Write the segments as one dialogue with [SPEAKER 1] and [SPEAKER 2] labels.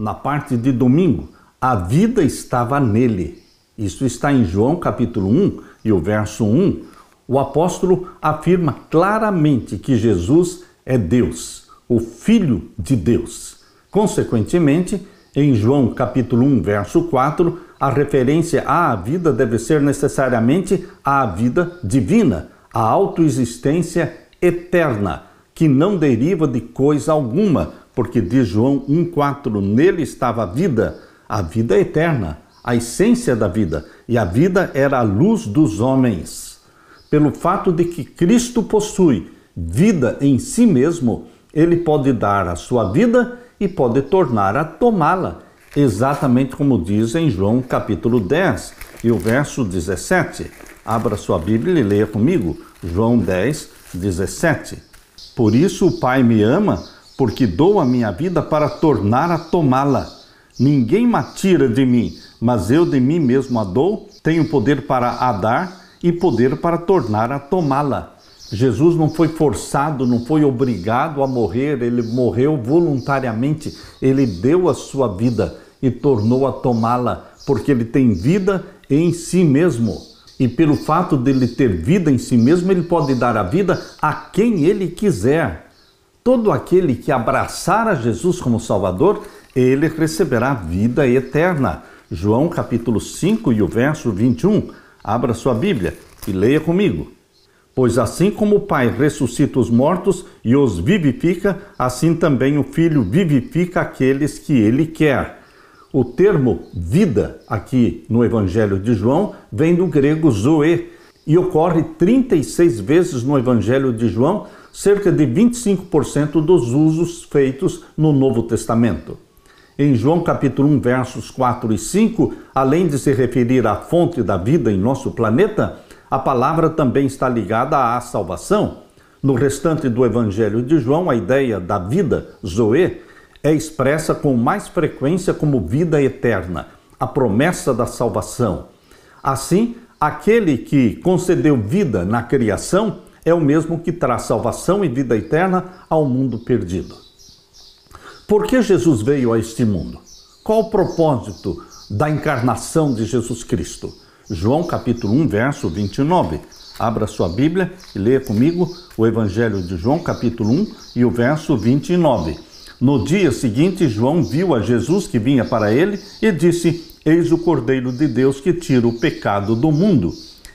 [SPEAKER 1] na parte de domingo, a vida estava nele. Isso está em João capítulo 1 e o verso 1. O apóstolo afirma claramente que Jesus é Deus, o Filho de Deus. Consequentemente, em João capítulo 1, verso 4, a referência à vida deve ser necessariamente à vida divina, a autoexistência eterna, que não deriva de coisa alguma, porque diz João 1,4, nele estava a vida eterna, a essência da vida, e a vida era a luz dos homens. Pelo fato de que Cristo possui vida em si mesmo, ele pode dar a sua vida e pode tornar a tomá-la, exatamente como diz em João capítulo 10 e o verso 17. Abra sua Bíblia e leia comigo, João 10, 17. Por isso o Pai me ama, porque dou a minha vida para tornar a tomá-la. Ninguém me tira de mim, mas eu de mim mesmo a dou, tenho poder para a dar e poder para tornar a tomá-la. Jesus não foi forçado, não foi obrigado a morrer, ele morreu voluntariamente, ele deu a sua vida e tornou a tomá-la, porque ele tem vida em si mesmo. E pelo fato dele ter vida em si mesmo, ele pode dar a vida a quem ele quiser. Todo aquele que abraçar a Jesus como Salvador, ele receberá vida eterna. João capítulo 5 e o verso 21. Abra sua Bíblia e leia comigo. Pois assim como o Pai ressuscita os mortos e os vivifica, assim também o Filho vivifica aqueles que ele quer. O termo vida, aqui no Evangelho de João, vem do grego zoe e ocorre 36 vezes no Evangelho de João, cerca de 25% dos usos feitos no Novo Testamento. Em João capítulo 1, versos 4 e 5, além de se referir à fonte da vida em nosso planeta, a palavra também está ligada à salvação. No restante do Evangelho de João, a ideia da vida, zoe, é expressa com mais frequência como vida eterna, a promessa da salvação. Assim, aquele que concedeu vida na criação é o mesmo que traz salvação e vida eterna ao mundo perdido. Por que Jesus veio a este mundo? Qual o propósito da encarnação de Jesus Cristo? João capítulo 1, verso 29. Abra sua Bíblia e leia comigo o Evangelho de João capítulo 1 e o verso 29. No dia seguinte, João viu a Jesus que vinha para ele e disse: Eis o Cordeiro de Deus que tira o pecado do mundo.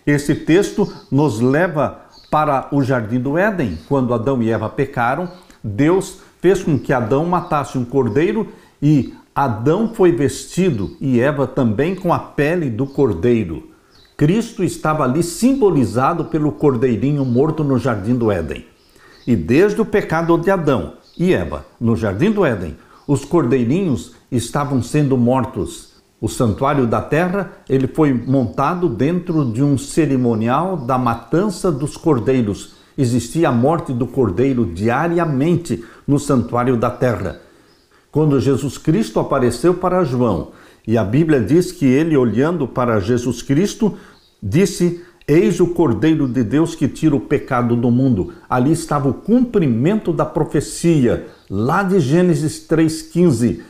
[SPEAKER 1] Esse texto nos leva para o Jardim do Éden. Quando Adão e Eva pecaram, Deus fez com que Adão matasse um cordeiro e Adão foi vestido e Eva também com a pele do cordeiro. Cristo estava ali simbolizado pelo cordeirinho morto no Jardim do Éden. E desde o pecado de Adão e Eva, no Jardim do Éden, os cordeirinhos estavam sendo mortos. O santuário da terra, ele foi montado dentro de um cerimonial da matança dos cordeiros. Existia a morte do cordeiro diariamente no santuário da terra. Quando Jesus Cristo apareceu para João, e a Bíblia diz que ele, olhando para Jesus Cristo, disse: Eis o Cordeiro de Deus que tira o pecado do mundo. Ali estava o cumprimento da profecia, lá de Gênesis 3,15.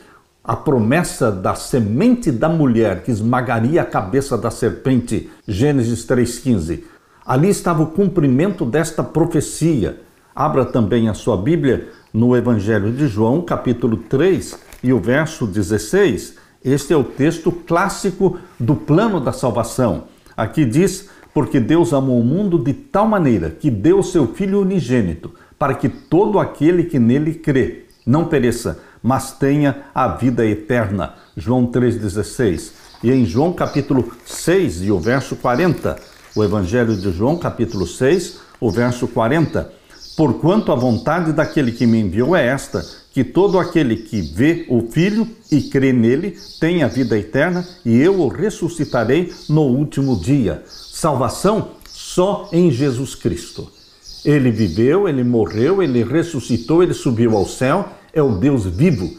[SPEAKER 1] A promessa da semente da mulher que esmagaria a cabeça da serpente, Gênesis 3,15. Ali estava o cumprimento desta profecia. Abra também a sua Bíblia no Evangelho de João, capítulo 3 e o verso 16. Este é o texto clássico do plano da salvação. Aqui diz: porque Deus amou o mundo de tal maneira que deu o seu Filho unigênito, para que todo aquele que nele crê não pereça, mas tenha a vida eterna. João 3,16. E em João capítulo 6 e o verso 40, o Evangelho de João capítulo 6, o verso 40. Porquanto a vontade daquele que me enviou é esta, que todo aquele que vê o Filho e crê nele tenha vida eterna, e eu o ressuscitarei no último dia. Salvação só em Jesus Cristo. Ele viveu, ele morreu, ele ressuscitou, ele subiu ao céu, é o Deus vivo,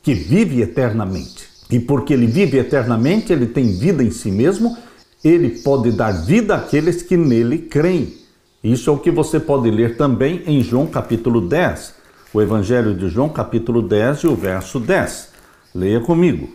[SPEAKER 1] que vive eternamente. E porque ele vive eternamente, ele tem vida em si mesmo, ele pode dar vida àqueles que nele creem. Isso é o que você pode ler também em João capítulo 10, o Evangelho de João capítulo 10 e o verso 10. Leia comigo.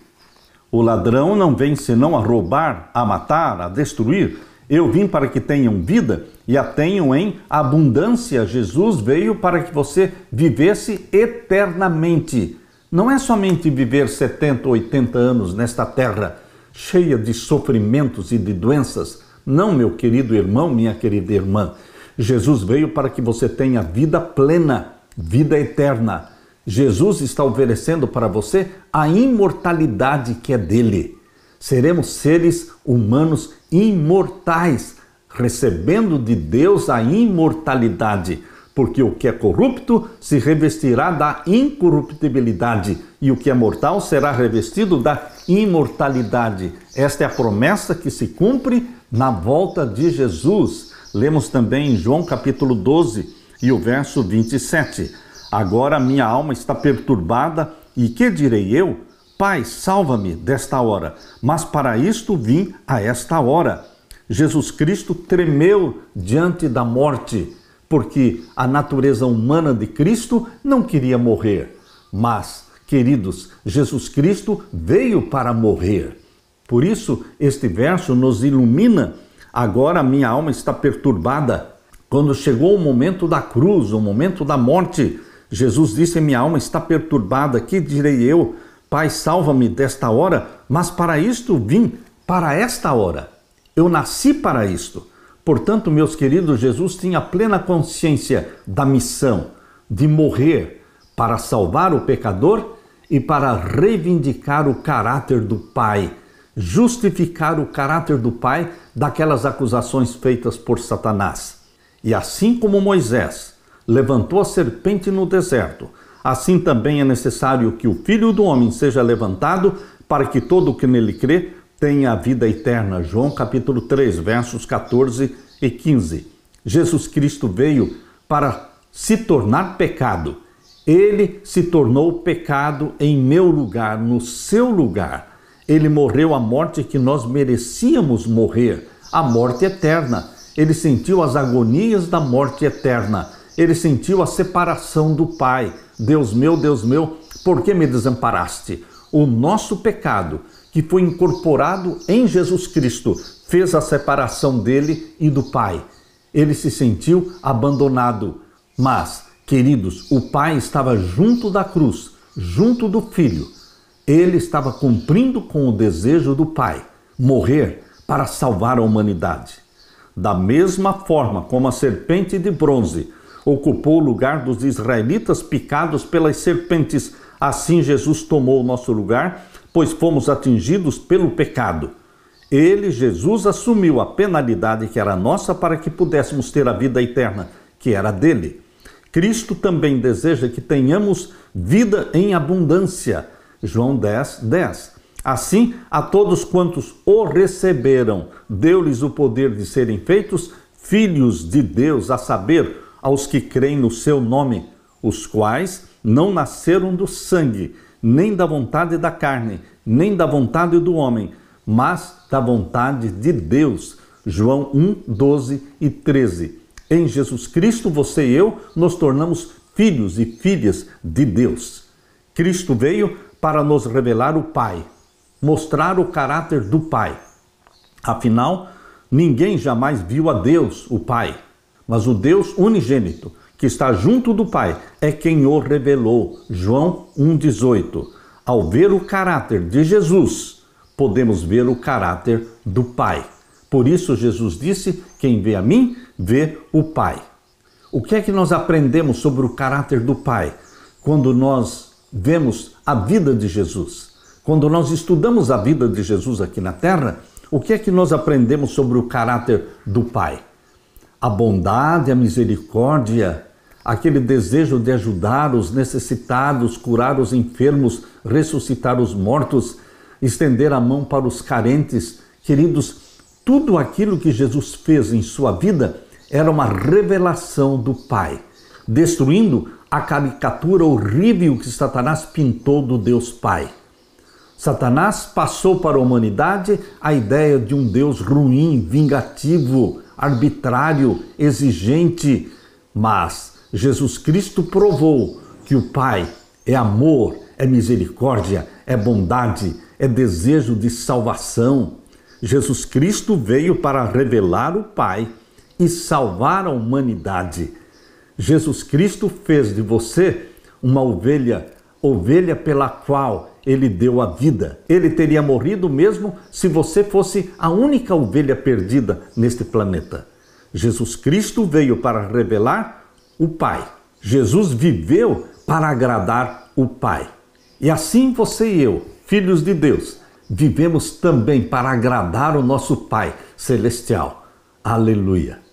[SPEAKER 1] O ladrão não vem senão a roubar, a matar, a destruir. Eu vim para que tenham vida e a tenham em abundância. Jesus veio para que você vivesse eternamente. Não é somente viver 70, 80 anos nesta terra cheia de sofrimentos e de doenças. Não, meu querido irmão, minha querida irmã. Jesus veio para que você tenha vida plena, vida eterna. Jesus está oferecendo para você a imortalidade que é dele. Seremos seres humanos imortais, recebendo de Deus a imortalidade, porque o que é corrupto se revestirá da incorruptibilidade e o que é mortal será revestido da imortalidade. Esta é a promessa que se cumpre na volta de Jesus. Lemos também em João capítulo 12 e o verso 27. Agora minha alma está perturbada e que direi eu? Pai, salva-me desta hora. Mas para isto vim a esta hora. Jesus Cristo tremeu diante da morte, porque a natureza humana de Cristo não queria morrer. Mas, queridos, Jesus Cristo veio para morrer. Por isso, este verso nos ilumina. Agora minha alma está perturbada. Quando chegou o momento da cruz, o momento da morte, Jesus disse: minha alma está perturbada, que direi eu? Pai, salva-me desta hora, mas para isto vim, para esta hora. Eu nasci para isto. Portanto, meus queridos, Jesus tinha plena consciência da missão de morrer para salvar o pecador e para reivindicar o caráter do Pai, justificar o caráter do Pai daquelas acusações feitas por Satanás. E assim como Moisés levantou a serpente no deserto, assim também é necessário que o Filho do Homem seja levantado para que todo o que nele crê tenha a vida eterna. João capítulo 3, versos 14 e 15. Jesus Cristo veio para se tornar pecado. Ele se tornou pecado em meu lugar, no seu lugar. Ele morreu a morte que nós merecíamos morrer, a morte eterna. Ele sentiu as agonias da morte eterna. Ele sentiu a separação do Pai. Deus meu, por que me desamparaste? O nosso pecado, que foi incorporado em Jesus Cristo, fez a separação dele e do Pai. Ele se sentiu abandonado. Mas, queridos, o Pai estava junto da cruz, junto do Filho. Ele estava cumprindo com o desejo do Pai, morrer para salvar a humanidade. Da mesma forma como a serpente de bronze ocupou o lugar dos israelitas picados pelas serpentes, assim Jesus tomou o nosso lugar, pois fomos atingidos pelo pecado. Ele, Jesus, assumiu a penalidade que era nossa para que pudéssemos ter a vida eterna, que era dele. Cristo também deseja que tenhamos vida em abundância. João 10, 10. Assim, a todos quantos o receberam, deu-lhes o poder de serem feitos filhos de Deus, a saber, aos que creem no seu nome, os quais não nasceram do sangue, nem da vontade da carne, nem da vontade do homem, mas da vontade de Deus. João 1, 12 e 13. Em Jesus Cristo, você e eu nos tornamos filhos e filhas de Deus. Cristo veio para nos revelar o Pai, mostrar o caráter do Pai. Afinal, ninguém jamais viu a Deus, o Pai, mas o Deus unigênito, que está junto do Pai, é quem o revelou. João 1,18. Ao ver o caráter de Jesus, podemos ver o caráter do Pai. Por isso Jesus disse: quem vê a mim, vê o Pai. O que é que nós aprendemos sobre o caráter do Pai quando nós vemos a vida de Jesus? Quando nós estudamos a vida de Jesus aqui na Terra, o que é que nós aprendemos sobre o caráter do Pai? A bondade, a misericórdia, aquele desejo de ajudar os necessitados, curar os enfermos, ressuscitar os mortos, estender a mão para os carentes. Queridos, tudo aquilo que Jesus fez em sua vida era uma revelação do Pai, destruindo a caricatura horrível que Satanás pintou do Deus Pai. Satanás passou para a humanidade a ideia de um Deus ruim, vingativo, arbitrário, exigente, mas Jesus Cristo provou que o Pai é amor, é misericórdia, é bondade, é desejo de salvação. Jesus Cristo veio para revelar o Pai e salvar a humanidade. Jesus Cristo fez de você uma ovelha pela qual ele deu a vida. Ele teria morrido mesmo se você fosse a única ovelha perdida neste planeta. Jesus Cristo veio para revelar o Pai. Jesus viveu para agradar o Pai. E assim você e eu, filhos de Deus, vivemos também para agradar o nosso Pai celestial. Aleluia!